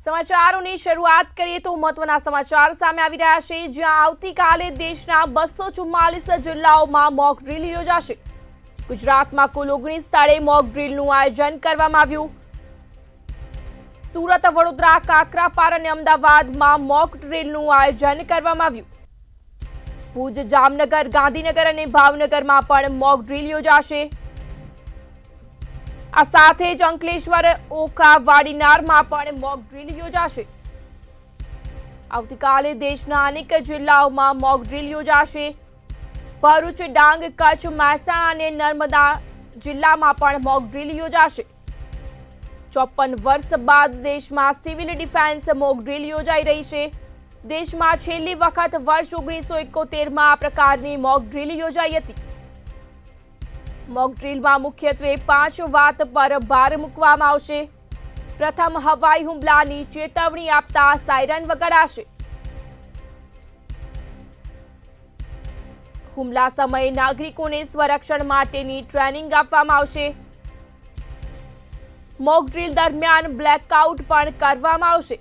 સમાચારોની શરૂઆત કરીએ તો મહત્વના સમાચાર સામે આવી રહ્યા છે, જ્યાં આવતીકાલે દેશના 244 જિલ્લાઓમાં મોક ડ્રીલ યોજાશે। ગુજરાતમાં કુલ 19 સ્થળે મોક ડ્રીલનું આયોજન કરવામાં આવ્યું। સુરત, વડોદરા, કાકરાપાર અને અમદાવાદમાં મોક ડ્રીલનું આયોજન કરવામાં આવ્યું। ભુજ, જામનગર, ગાંધીનગર અને ભાવનગરમાં પણ મોક ડ્રીલ યોજાશે। આ સાથે જ અંકલેશ્વર, ઓખા, વાડીનારમાં પણ મોક ડ્રીલ યોજાશે। આવતીકાલે દેશના અનેક જિલ્લાઓમાં મોક ડ્રીલ યોજાશે। ભરૂચ, ડાંગ, કચ્છ, મહેસાણા અને નર્મદા જિલ્લામાં પણ મોક ડ્રીલ યોજાશે। 54 વર્ષ બાદ દેશમાં સિવિલ ડિફેન્સ મોક ડ્રીલ યોજાઈ રહી છે। દેશમાં છેલ્લી વખત વર્ષ 1971માં આ પ્રકારની મોક ડ્રીલ યોજાઈ હતી। મોક ડ્રીલમાં મુખ્યત્વે 5 વાત પર ભાર મૂકવામાં આવશે। પ્રથમ, હવાઈ હુમલાની ચેતવણી આપતા સાયરન વગાડાશે। હુમલા સમયે નાગરિકોને સંરક્ષણ માટેની ટ્રેનિંગ આપવામાં આવશે। મોક ડ્રીલ દરમિયાન બ્લેકઆઉટ પણ કરવામાં આવશે।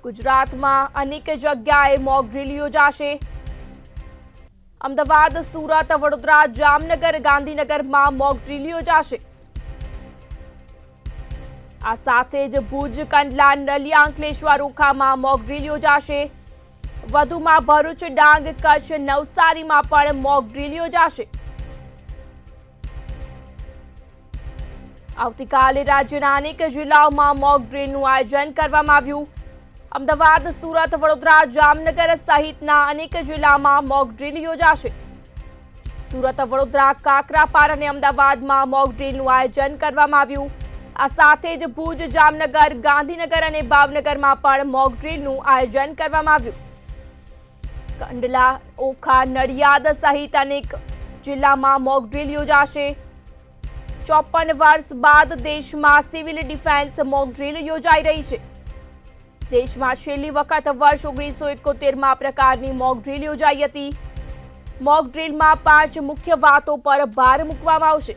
ગુજરાતમાં અનેક જગ્યાએ મોક ડ્રીલ યોજાશે। અમદાવાદ, સુરત, વડોદરા, જામનગર, ગાંધીનગરમાં મોક ડ્રીલ યોજાશે। આ સાથે જ ભુજ, કંડલા, નલિયા, અંકલેશ્વર, ઓખામાં મોક ડ્રીલ યોજાશે। વધુમાં ભરૂચ, ડાંગ, કચ્છ, નવસારીમાં પણ મોક ડ્રીલ યોજાશે। આવતીકાલે રાજ્યના અનેક જિલ્લાઓમાં મોક ડ્રીલનું આયોજન કરવામાં આવ્યું। અમદાવાદ, સુરત, વડોદરા, જામનગર સહિતના અનેક જિલ્લામાં મોક ડ્રીલ યોજાશે। સુરત, વડોદરા, કાકરાપાર અને અમદાવાદમાં મોક ડ્રીલનું આયોજન કરવામાં આવ્યું। આ સાથે જ ભુજ, જામનગર, ગાંધીનગર અને ભાવનગરમાં પણ મોક ડ્રીલનું આયોજન કરવામાં આવ્યું। કંડલા, ઓખા, નડિયાદ સહિત અનેક જિલ્લામાં મોક ડ્રીલ યોજાશે। 54 વર્ષ બાદ દેશમાં સિવિલ ડિફેન્સ મોક ડ્રીલ યોજાઈ રહી છે। દેશમાં છેલ્લી વખત વર્ષ 1971માં આ પ્રકારની મોક ડ્રીલ યોજાઈ હતી। મોક ડ્રીલમાં 5 મુખ્ય વાતો પર ભાર મૂકવામાં આવશે।